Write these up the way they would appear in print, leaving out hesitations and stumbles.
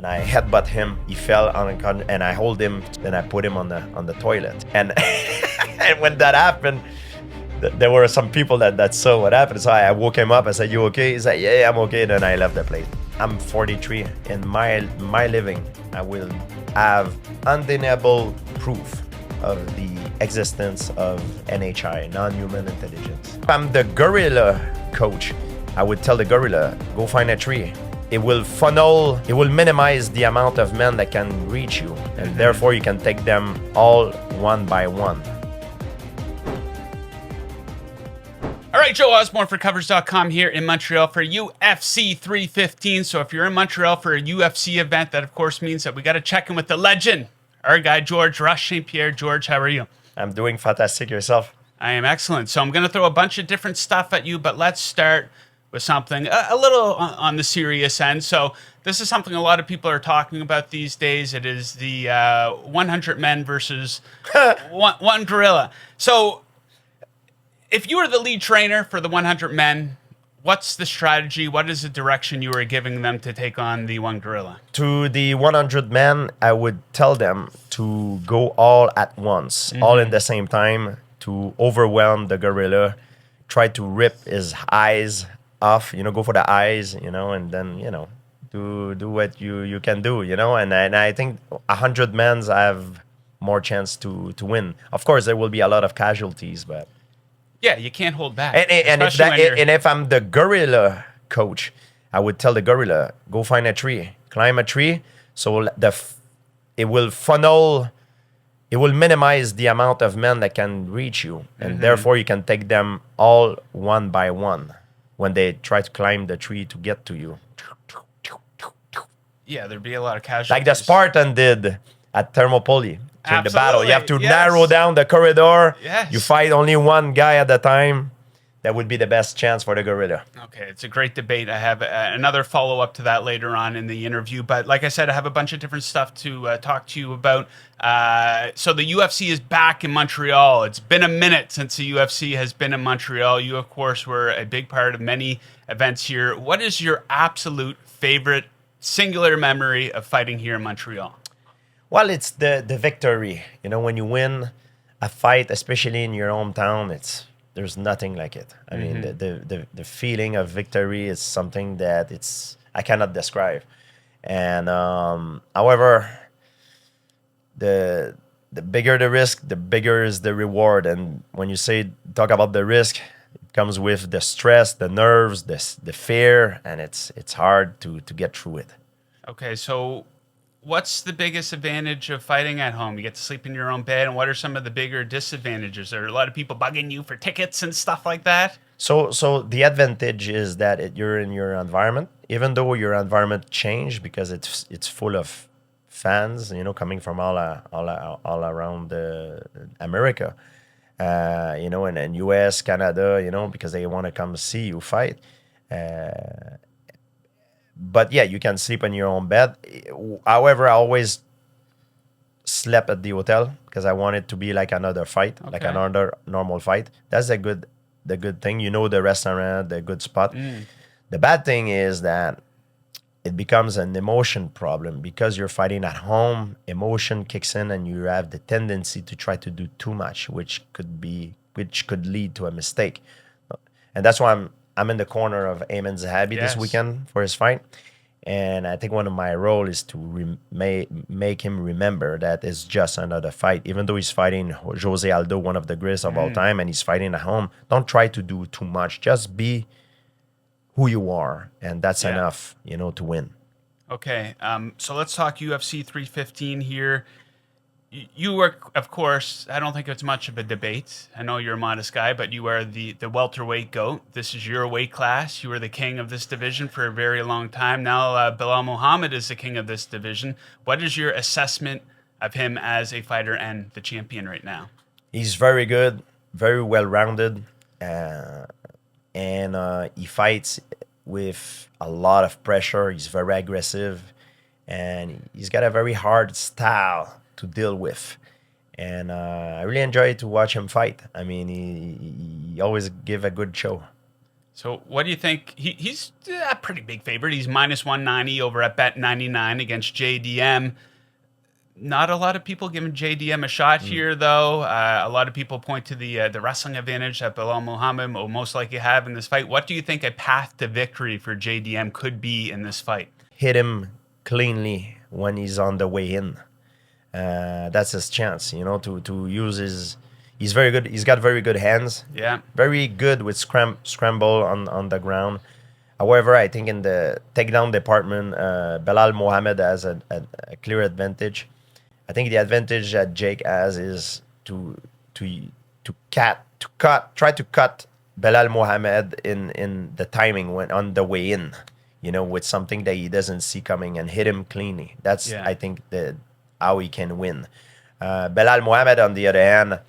and I headbutt him. He fell and I hold him. Then I put him on the toilet. And and when that happened, there were some people that saw what happened. So I woke him up. I said, "You okay?" He said, "Yeah, I'm okay." Then I left the place. I'm 43. In my living, I will have undeniable proof of the existence of NHI, non-human intelligence. If I'm the gorilla coach, I would tell the gorilla, go find a tree. It will minimize the amount of men that can reach you, and therefore you can take them all one by one. All right, Joe Osborne for Covers.com here in Montreal for UFC 315. So if you're in Montreal for a UFC event, that of course means that we got to check in with the legend, our guy George Rush St-Pierre. George, how are you? I'm doing fantastic. Yourself? I am excellent. So I'm going to throw a bunch of different stuff at you, but let's start with something a little on the serious end. So this is something a lot of people are talking about these days. It is the 100 men versus one gorilla. So if you were the lead trainer for the 100 men, what's the strategy? What is the direction you are giving them to take on the one gorilla? To the 100 men, I would tell them to go all at once, all in the same time, to overwhelm the gorilla, try to rip his eyes off, go for the eyes, and then, do what you can do, and I think 100 men have more chance to win. Of course, there will be a lot of casualties, but... Yeah, you can't hold back. And if I'm the gorilla coach, I would tell the gorilla, go find a tree, climb a tree, so it will minimize the amount of men that can reach you, and therefore you can take them all one by one when they try to climb the tree to get to you. Yeah, there'd be a lot of casualties. Like the Spartan did at Thermopylae. During the battle, you have to yes. narrow down the corridor. Yes. You fight only one guy at a time. That would be the best chance for the gorilla. Okay, it's a great debate. I have another follow-up to that later on in the interview. But like I said, I have a bunch of different stuff to talk to you about. So the UFC is back in Montreal. It's been a minute since the UFC has been in Montreal. You, of course, were a big part of many events here. What is your absolute favorite singular memory of fighting here in Montreal? Well, it's the victory. When you win a fight, especially in your hometown, there's nothing like it. I mean, the feeling of victory is something that I cannot describe. And however, the bigger the risk, the bigger is the reward. And when you talk about the risk, it comes with the stress, the nerves, the fear, and it's hard to get through it. Okay, so what's the biggest advantage of fighting at home? You get to sleep in your own bed, and what are some of the bigger disadvantages? Are a lot of people bugging you for tickets and stuff like that? So the advantage is that you're in your environment, even though your environment changed because it's full of fans, coming from all around America, and US, Canada, because they want to come see you fight. But yeah, you can sleep in your own bed. However, I always slept at the hotel because I want it to be like another fight, like another normal fight. That's the good thing. The restaurant, the good spot. The bad thing is that it becomes an emotion problem because you're fighting at home. Emotion kicks in, and you have the tendency to try to do too much, which could lead to a mistake. And that's why I'm in the corner of Aiemann Zahabi this weekend for his fight. And I think one of my role is to make him remember that it's just another fight. Even though he's fighting Jose Aldo, one of the greatest of all time, and he's fighting at home, don't try to do too much. Just be who you are, and that's enough, to win. Okay, so let's talk UFC 315 here. You were, of course, I don't think it's much of a debate. I know you're a modest guy, but you are the welterweight GOAT. This is your weight class. You were the king of this division for a very long time. Now Belal Muhammad is the king of this division. What is your assessment of him as a fighter and the champion right now? He's very good, very well-rounded, and he fights with a lot of pressure. He's very aggressive, and he's got a very hard style to deal with, and I really enjoy to watch him fight. I mean, he always give a good show. So what do you think? He's a pretty big favorite. He's minus 190 over at Bet99 against JDM. Not a lot of people giving JDM a shot here, though. A lot of people point to the wrestling advantage that Bilal Muhammad will most likely have in this fight. What do you think a path to victory for JDM could be in this fight? Hit him cleanly when he's on the way in. That's his chance, to use his. He's very good. He's got very good hands. Yeah. Very good with scramble on the ground. However, I think in the takedown department, Bilal Muhammad has a clear advantage. I think the advantage that Jake has is to try to cut Bilal Muhammad in the timing when on the way in, with something that he doesn't see coming and hit him cleanly. That's I think how he can win. Bilal Muhammad, on the other hand,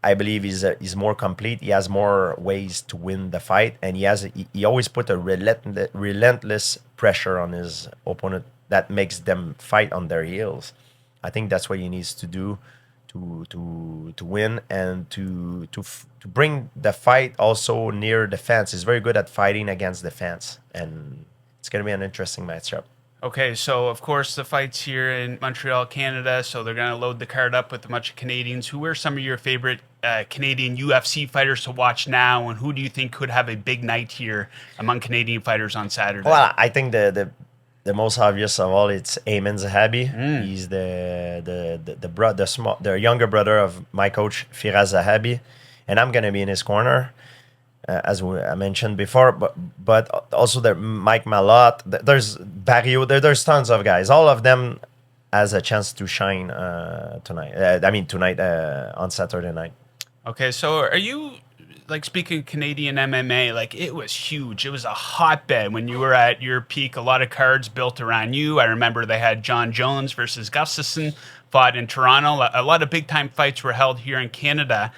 I believe he's more complete. He has more ways to win the fight, and he always put a relentless pressure on his opponent that makes them fight on their heels. I think that's what he needs to do to win and to bring the fight also near the fence. He's very good at fighting against the fence, and it's going to be an interesting matchup. Okay, so of course the fight's here in Montreal, Canada, so they're going to load the card up with a bunch of Canadians. Who are some of your favorite Canadian UFC fighters to watch now, and who do you think could have a big night here among Canadian fighters on Saturday? Well, I think the most obvious of all, it's Aiemann Zahabi. He's the younger brother of my coach Firas Zahabi, and I'm going to be in his corner. As I mentioned before, but also there Mike Malott. There's Barrio. There's tons of guys. All of them has a chance to shine tonight. Tonight on Saturday night. Okay, so are you speaking Canadian MMA? It was huge. It was a hotbed when you were at your peak. A lot of cards built around you. I remember they had John Jones versus Gustafsson fought in Toronto. A lot of big time fights were held here in Canada.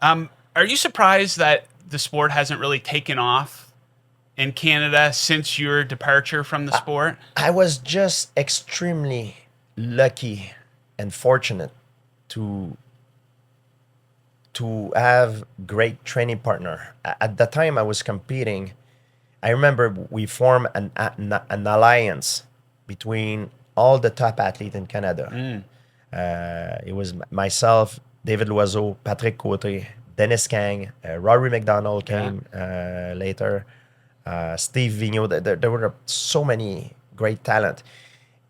Are you surprised that the sport hasn't really taken off in Canada since your departure from the sport? I was just extremely lucky and fortunate to have great training partner. At the time I was competing, I remember we formed an alliance between all the top athletes in Canada. It was myself, David Loiseau, Patrick Côté, Dennis Kang, Rory McDonald came later, Steve Vigneault. There were so many great talent.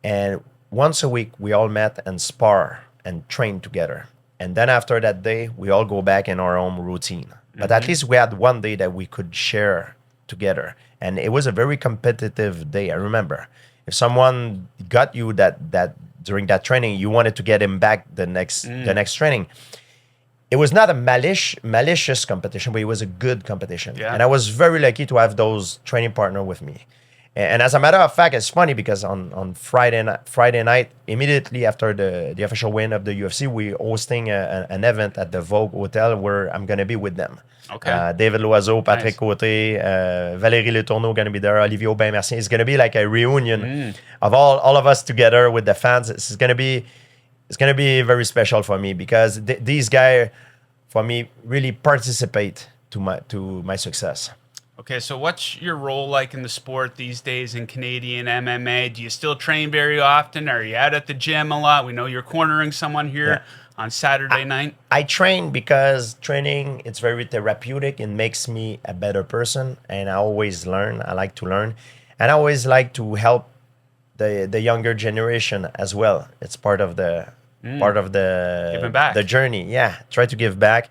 And once a week, we all met and spar and train together. And then after that day, we all go back in our own routine. But at least we had one day that we could share together. And it was a very competitive day, I remember. If someone got you that during that training, you wanted to get him back the next training. It was not a malicious competition, but it was a good competition. Yeah. And I was very lucky to have those training partner with me. And as a matter of fact, it's funny because on Friday night, immediately after the official win of the UFC, we're hosting an event at the Vogue Hotel where I'm going to be with them. Okay. David Loiseau, Patrick Côté, Valérie Letourneau going to be there, Olivier Aubin-Mercier. It's going to be like a reunion of all of us together with the fans. It's going to be very special for me because these guys, for me, really participate to my success. Okay, so what's your role like in the sport these days in Canadian MMA? Do you still train very often? Are you out at the gym a lot? We know you're cornering someone here on Saturday night. I train because training, it's very therapeutic. It makes me a better person, and I always learn. I like to learn, and I always like to help the younger generation as well. It's part of the Giving back. the journey. Yeah, try to give back.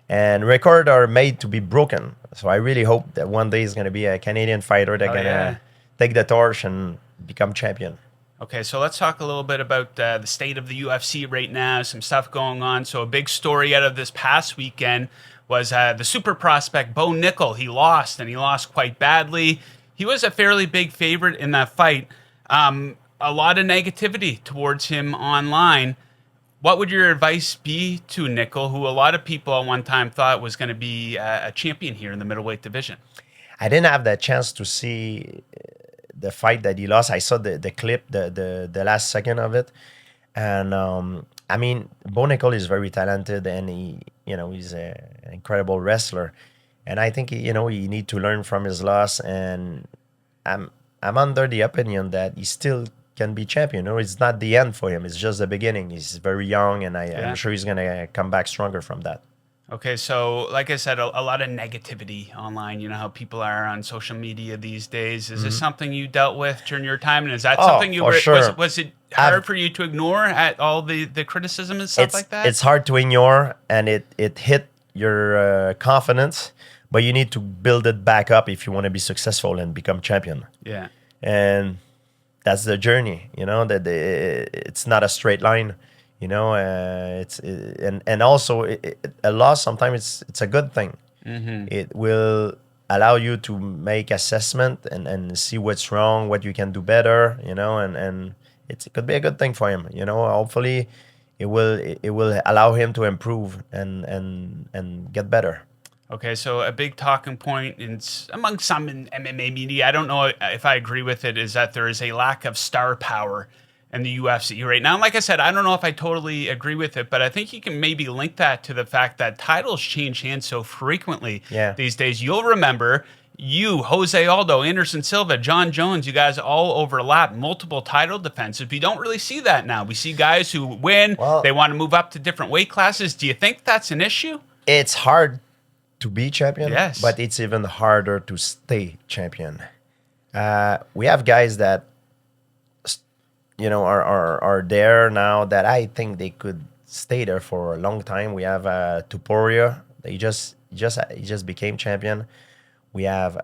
And records are made to be broken. So I really hope that one day is going to be a Canadian fighter that's going to take the torch and become champion. Okay, so let's talk a little bit about the state of the UFC right now, some stuff going on. So a big story out of this past weekend was the super prospect, Bo Nickal. He lost, and he lost quite badly. He was a fairly big favorite in that fight. A lot of negativity towards him online. What would your advice be to Nickal, who a lot of people at one time thought was going to be a champion here in the middleweight division? I didn't have the chance to see the fight that he lost. I saw the clip, the last second of it. And, Bo Nickal is very talented, and he's an incredible wrestler. And I think he need to learn from his loss. And I'm I'm under the opinion that he still can be champion. It's not the end for him. It's just the beginning. He's very young, and I'm Yeah. sure he's gonna come back stronger from that. Okay, so like I said, a lot of negativity online. You know how people are on social media these days. Is this something you dealt with during your time, and is that Oh, something for sure. was it I've hard for you to ignore at all the criticism and stuff like that? it's hard to ignore, and it hit your confidence, but you need to build it back up if you want to be successful and become champion. Yeah. And that's the journey. That it's not a straight line. And also a loss sometimes it's a good thing. It will allow you to make assessment and see what's wrong, what you can do better. And it could be a good thing for him. Hopefully it will allow him to improve and get better. Okay, so a big talking point among some in MMA media, I don't know if I agree with it, is that there is a lack of star power in the UFC right now. And like I said, I don't know if I totally agree with it, but I think you can maybe link that to the fact that titles change hands so frequently these days. You'll remember you, Jose Aldo, Anderson Silva, John Jones, you guys all overlap multiple title defenses. We don't really see that now. We see guys who win, Well, they want to move up to different weight classes. Do you think that's an issue? it's hard to be champion, Yes. but it's even harder to stay champion. We have guys that are there now that I think they could stay there for a long time. We have Tuporia. He just became champion. We have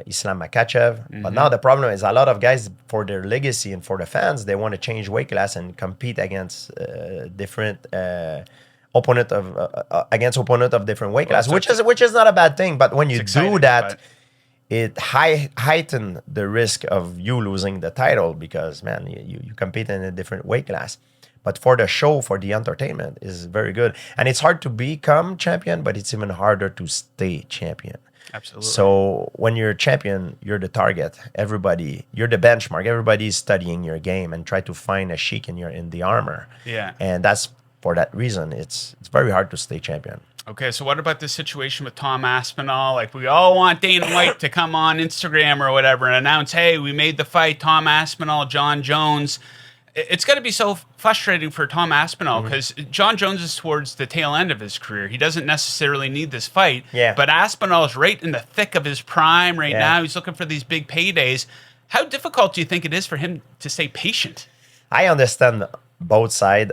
Islam Makachev. But now the problem is a lot of guys, for their legacy and for the fans, they want to change weight class and compete against different opponent of different weight class, which is not a bad thing. But when you do that, it heighten the risk of you losing the title because, man, you compete in a different weight class. But for the show, for the entertainment, is very good. And it's hard to become champion, but it's even harder to stay champion. Absolutely. So when you're a champion, you're the target. You're the benchmark. Everybody's studying your game and try to find a chic in the armor. Yeah. And that's for that reason, it's very hard to stay champion. Okay, so what about the situation with Tom Aspinall? Like, we all want Dana White to come on Instagram or whatever and announce, hey, we made the fight, Tom Aspinall, John Jones. It's got to be so frustrating for Tom Aspinall because John Jones is towards the tail end of his career. He doesn't necessarily need this fight. Yeah. But Aspinall is right in the thick of his prime right now. He's looking for these big paydays. How difficult do you think it is for him to stay patient? I understand both sides.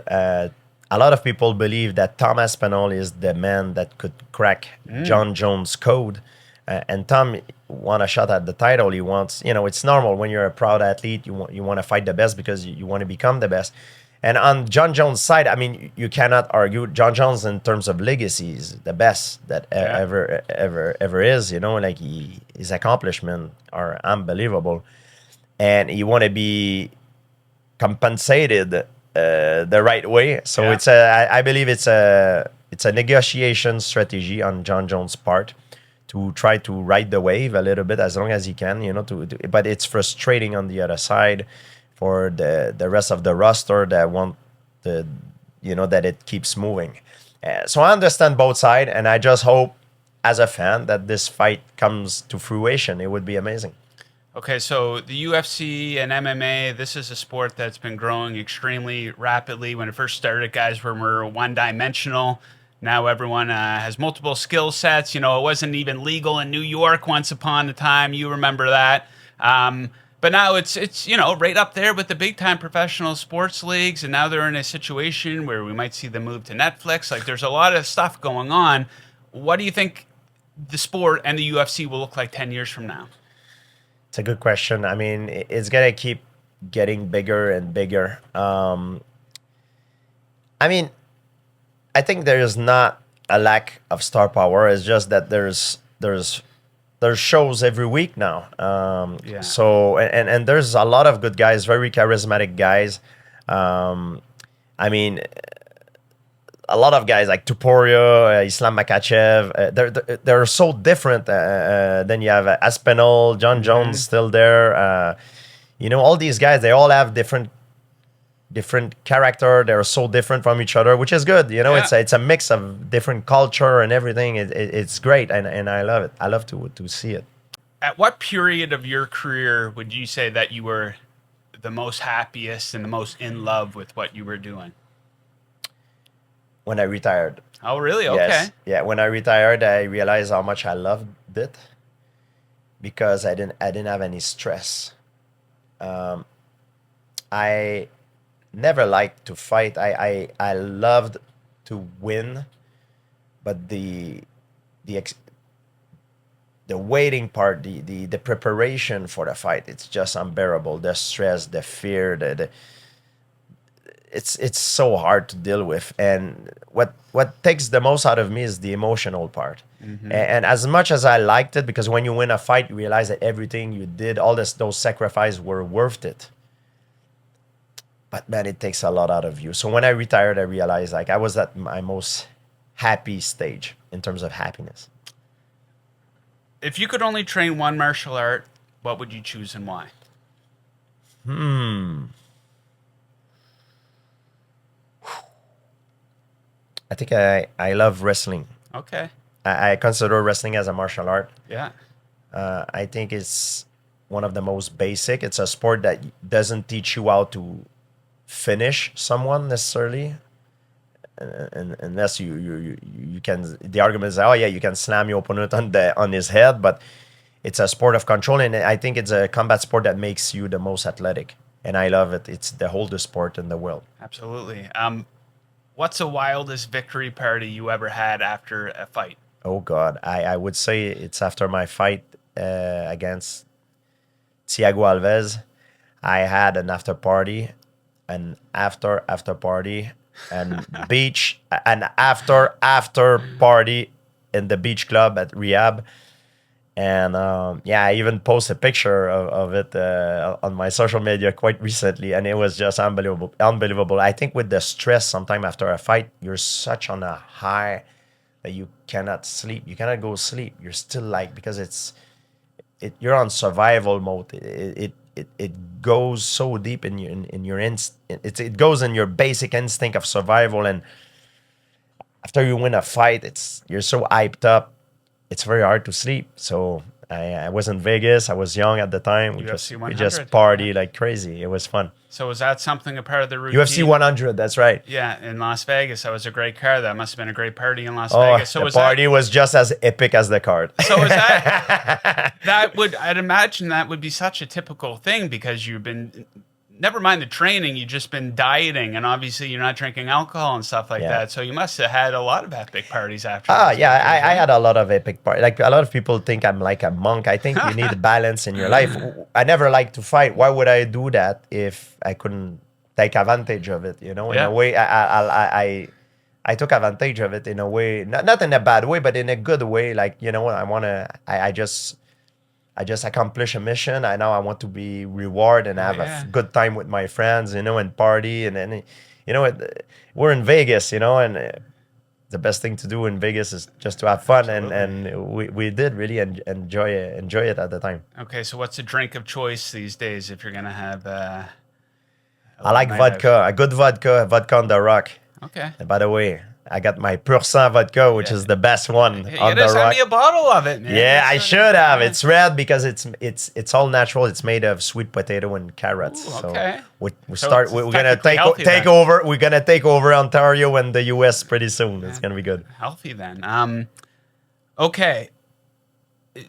A lot of people believe that Tom Aspinall is the man that could crack John Jones' code. And Tom want a shot at the title. He wants, it's normal when you're a proud athlete, you want to fight the best because you want to become the best. And on John Jones' side, I mean, you cannot argue. John Jones, in terms of legacy, is the best that ever is. Like his accomplishments are unbelievable, and you want to be compensated the right way. So I believe it's a negotiation strategy on John Jones' part to try to ride the wave a little bit as long as he can, but it's frustrating on the other side for the rest of the roster that want that it keeps moving. So I understand both sides, and I just hope as a fan that this fight comes to fruition. It would be amazing. Okay, so the UFC and MMA, this is a sport that's been growing extremely rapidly. When it first started, guys were more one-dimensional. Now everyone has multiple skill sets. It wasn't even legal in New York once upon a time. You remember that. But now it's right up there with the big-time professional sports leagues, and now they're in a situation where we might see them move to Netflix. Like, there's a lot of stuff going on. What do you think the sport and the UFC will look like 10 years from now? It's a good question. I mean, it's going to keep getting bigger and bigger. I think there is not a lack of star power. It's just that there's shows every week now. So and there's a lot of good guys, very charismatic guys. A lot of guys like Tuporia, Islam Makachev, they're so different. Then you have Aspinall, John Jones still there. All these guys, they all have different different character. They're so different from each other, which is good. You know, Yeah. it's a mix of different culture and everything. It's great, and I love it. I love to see it. At what period of your career would you say that you were the most happiest and the most in love with what you were doing? When I retired, Oh, really? Okay. yes, yeah. When I retired, I realized how much I loved it because I didn't have any stress. Um, I never liked to fight. I loved to win, but the ex- the waiting part, the preparation for the fight, it's just unbearable. The stress, the fear, the it's so hard to deal with. And what takes the most out of me is the emotional part. And as much as I liked it, because when you win a fight, you realize that everything you did, all those sacrifices were worth it. But man, it takes a lot out of you. So when I retired, I realized like I was at my most happy stage in terms of happiness. If you could only train one martial art, what would you choose and why? I think I love wrestling. Okay. I consider wrestling as a martial art. Yeah. I think it's one of the most basic. It's a sport that doesn't teach you how to finish someone necessarily, and unless you can. The argument is, oh yeah, you can slam your opponent on his head, but it's a sport of control, and I think it's a combat sport that makes you the most athletic, and I love it. It's the oldest sport in the world. Absolutely. What's the wildest victory party you ever had after a fight? Oh God, I would say it's after my fight against Thiago Alves. I had an after party, an after party, and beach, an after party in the beach club at Rehab. And yeah, I even posted a picture of it on my social media quite recently, and it was just unbelievable. Unbelievable. I think with the stress, sometime after a fight, you're such on a high that you cannot sleep. You cannot go sleep. You're still like because you're on survival mode. It goes so deep in your it goes in your basic instinct of survival. And after you win a fight, you're so hyped up. It's very hard to sleep. So I was in Vegas. I was young at the time. UFC We just 100. party like crazy. It was fun. So was that something a part of the routine? UFC 100. That's right. Yeah, in Las Vegas. That was a great card. That must have been a great party in Las Oh, Vegas. So the was party was just as epic as the card. So is that I'd imagine that would be such a typical thing because you've been never mind the training, you've just been dieting and obviously you're not drinking alcohol and stuff like Yeah. that. So you must have had a lot of epic parties after. Yeah, I had a lot of epic parties. Like a lot of people think I'm like a monk. I think you need balance in your life. I never liked to fight. Why would I do that if I couldn't take advantage of it? You know, in Yeah. a way, I took advantage of it in a way, not in a bad way, but in a good way. Like, you know, I just accomplish a mission. I want to be rewarded and have yeah. a good time with my friends, you know, and party. And then, you know, we're in Vegas, you know, and the best thing to do in Vegas is just to have fun. And we did really enjoy it at the time. Okay, so what's a drink of choice these days if you're going to have I like vodka, a good vodka on the rock. Okay. And by the way, I got my Pur Sang vodka, which is the best one You on gotta the send rock. me a bottle of it, man. Yeah, I That's should have. It's red because it's all natural. It's made of sweet potato and carrots. Ooh, okay. So we're So start. it's We're gonna technically healthy take then. over. We're gonna take over Ontario and the U.S. pretty soon. It's gonna be good. Healthy then. Okay.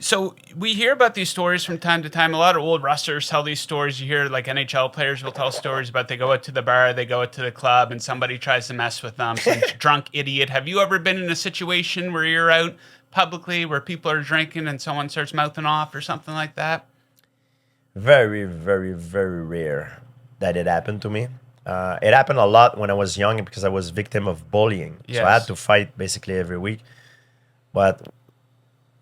So we hear about these stories from time to time. A lot of old wrestlers tell these stories. You hear like NHL players will tell stories about they go out to the bar, they go out to the club, and somebody tries to mess with them, some drunk idiot. Have you ever been in a situation where you're out publicly where people are drinking and someone starts mouthing off or something like that? Very, very, very rare that it happened to me. It happened a lot when I was young because I was victim of bullying. So I had Yes. to fight basically every week. But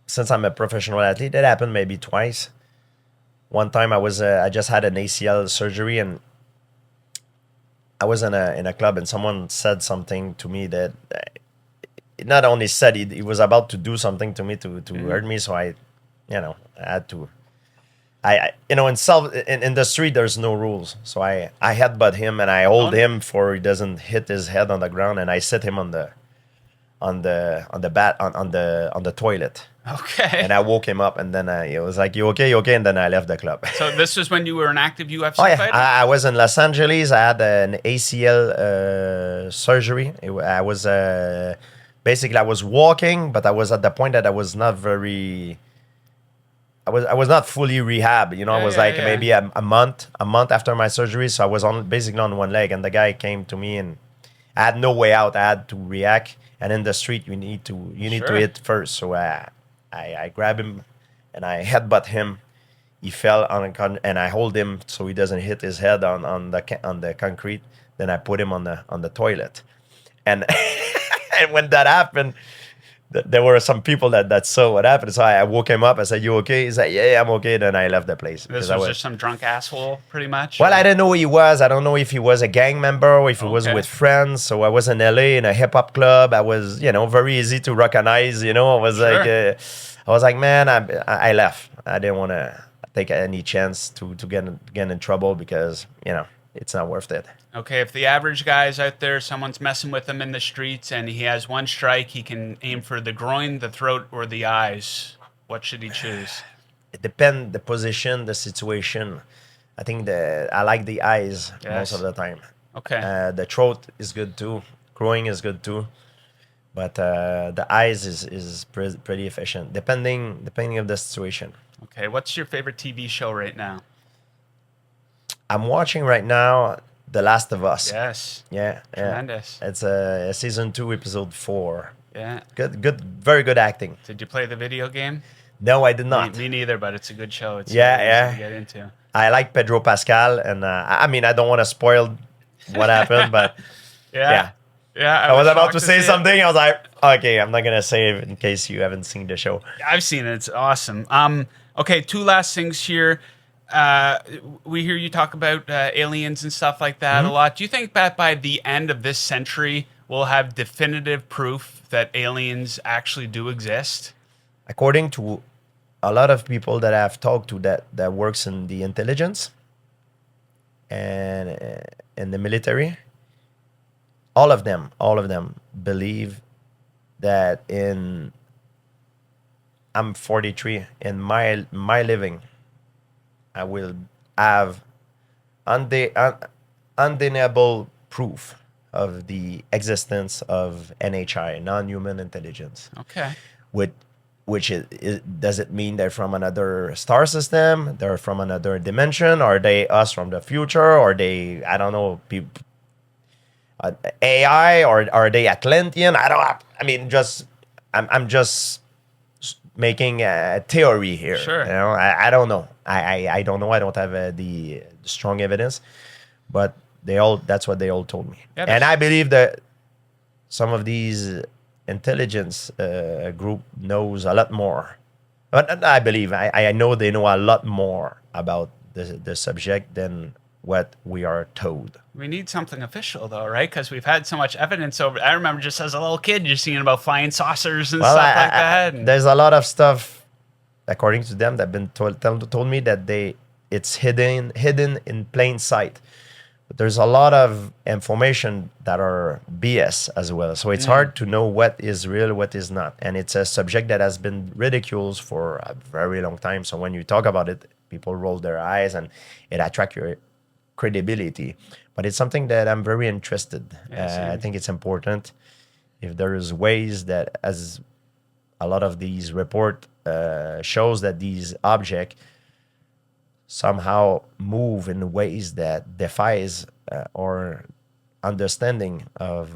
since I'm a professional athlete, it happened maybe twice. One time I just had an ACL surgery and I was in a club and someone said something to me that it not only said he was about to do something to me to hurt me, so I had to in the street there's no rules, so I headbutt him and I hold him for he doesn't hit his head on the ground, and I sit him on the toilet, Okay. and I woke him up, and then it was like, you okay, and then I left the club. So this was when you were an active UFC Oh yeah, fighter? I was in Los Angeles. I had an ACL surgery. I was basically I was walking, but I was at the point that I was not very. I was not fully rehab, you know. I was like maybe a month after my surgery, so I was basically on one leg, and the guy came to me, and I had no way out. I had to react, and in the street you need to hit first. So I grab him, and I headbutt him. He fell and I hold him so he doesn't hit his head on the concrete. Then I put him on the toilet, and and when that happened, there were some people that saw what happened. So I woke him up. I said, "You okay?" He said, "Yeah, I'm okay." Then I left the place. This was just some drunk asshole, pretty much? Well, I didn't know who he was. I don't know if he was a gang member or if he was with friends. So I was in LA in a hip hop club. I was, very easy to recognize. I was like, man, I left. I didn't want to take any chance to get in trouble because it's not worth it. Okay, if the average guy's out there, someone's messing with him in the streets, and he has one strike, he can aim for the groin, the throat, or the eyes. What should he choose? It depends the position, the situation. I think I like the eyes most of the time. Okay. The throat is good too. Groin is good too. But the eyes is pretty efficient, depending of the situation. Okay, what's your favorite TV show right now? I'm watching right now The Last of Us. Yes. Yeah. Tremendous. It's a season 2, episode 4. Yeah. Good, very good acting. Did you play the video game? No, I did not. Me neither, but it's a good show. It's yeah. easy to get into. I like Pedro Pascal, and I don't want to spoil what happened, but yeah. I was about to say something. I was like, okay, I'm not gonna say it in case you haven't seen the show. I've seen it. It's awesome. Okay, two last things here. We hear you talk about aliens and stuff like that a lot. Do you think that by the end of this century, we'll have definitive proof that aliens actually do exist? According to a lot of people that I've talked to that works in the intelligence and in the military, all of them believe that I'm 43, in my living, I will have undeniable proof of the existence of NHI, non-human intelligence. Okay. Which does it mean they're from another star system? They're from another dimension? Are they us from the future? Are they, I don't know, AI? Or are they Atlantean? I'm just making a theory here. Sure. I don't know. I don't know. I don't have the strong evidence, but that's what they all told me. Yeah, and I believe that some of these intelligence group knows a lot more. But I believe I know they know a lot more about the subject than what we are told. We need something official, though, right? Because we've had so much evidence over. I remember just as a little kid, just seeing about flying saucers and stuff like that. There's a lot of stuff, according to them, that have been told me that it's hidden in plain sight. But there's a lot of information that are BS as well. So it's hard to know what is real, what is not. And it's a subject that has been ridiculed for a very long time. So when you talk about it, people roll their eyes and it attracts your credibility. But it's something that I'm very interested. I think it's important. If there is ways that, as a lot of these report shows, that these objects somehow move in ways that defies our understanding of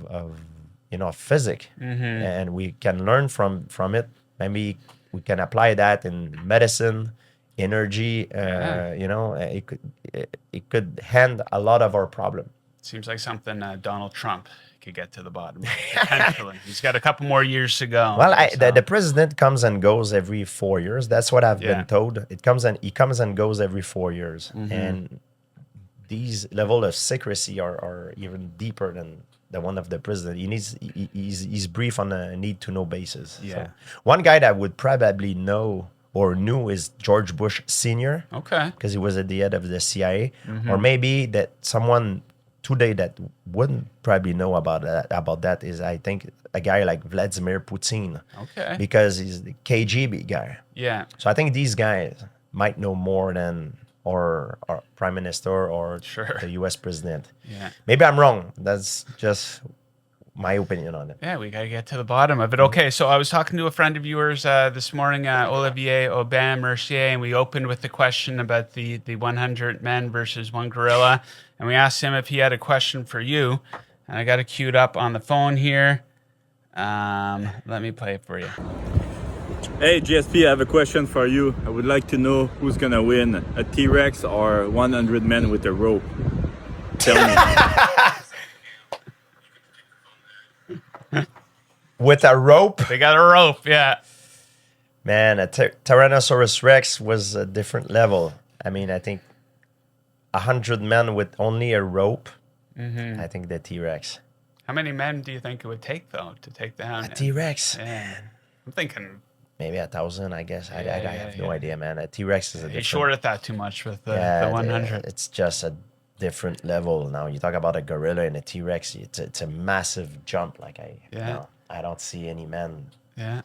physics, and we can learn from it. Maybe we can apply that in medicine, energy. It could hand a lot of our problem. Seems like something Donald Trump could get to the bottom of. Potentially. He's got a couple more years to go. Well, the president comes and goes every 4 years. That's what I've been told. He comes and goes every 4 years. And these level of secrecy are even deeper than the one of the president. He's brief on a need-to-know basis. Yeah. So one guy that would probably know or knew is George Bush Sr. Okay. because he was at the head of the CIA, or maybe that someone today that wouldn't probably know about that is, I think, a guy like Vladimir Putin. Okay. Because he's the KGB guy. Yeah. So I think these guys might know more than or prime minister or the U.S. president. Yeah. Maybe I'm wrong. That's just my opinion on it. Yeah, we got to get to the bottom of it. Okay, so I was talking to a friend of yours this morning, Olivier Aubin-Mercier, and we opened with the question about the 100 men versus one gorilla. And we asked him if he had a question for you. And I got it queued up on the phone here. Let me play it for you. Hey GSP, I have a question for you. I would like to know who's gonna win, a T-Rex or 100 men with a rope. Tell me. With a rope? They got a rope, yeah. Man, a Tyrannosaurus Rex was a different level. I mean, I think 100 men with only a rope. I think the T-Rex. How many men do you think it would take, though, to take down a T-Rex? Man, I'm thinking maybe 1,000, I guess. I have no idea, man. A T-Rex is a different... You shorted that too much with the 100. It's just a different level. Now, you talk about a gorilla and a T-Rex, it's a massive jump. Like, I don't see any man... Yeah.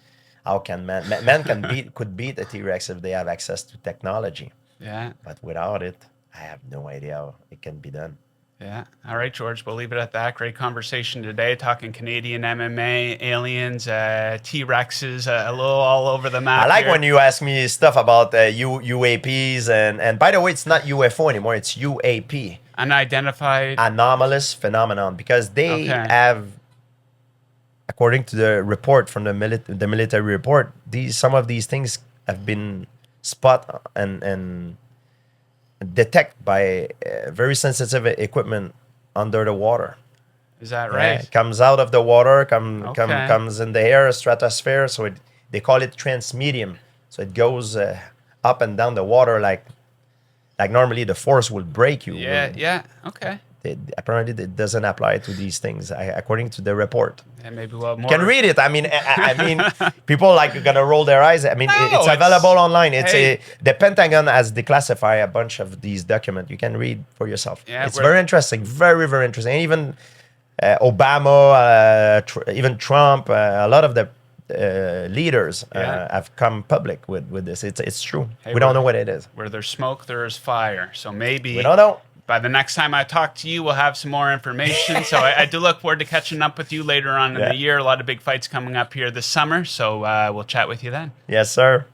How can men could beat a T-Rex if they have access to technology. Yeah. But without it, I have no idea how it can be done. Yeah. All right, George, we'll leave it at that. Great conversation today, talking Canadian MMA, aliens, T-Rexes, a little all over the map. I like here. when you ask me stuff about UAPs, and by the way, it's not UFO anymore, it's UAP. Unidentified. Anomalous phenomenon, because they have, according to the report from the military report, some of these things have been spot and detect by very sensitive equipment under the water. Is that right? It comes out of the water, comes in the air, stratosphere. So they call it transmedium. So it goes up and down the water like normally the force will break you. Yeah. Okay. Apparently, it doesn't apply to these things, according to the report. And maybe more. You can read it. I mean, people are gonna roll their eyes. I mean, it's available online. The Pentagon has declassified a bunch of these documents. You can read for yourself. Yeah, it's very interesting. Very, very interesting. And even Obama, even Trump, a lot of the leaders have come public with this. It's true. We don't know what it is. Where there's smoke, there is fire. So maybe we don't know. By the next time I talk to you, we'll have some more information. So I do look forward to catching up with you later on in the year. A lot of big fights coming up here this summer. So we'll chat with you then. Yes, sir.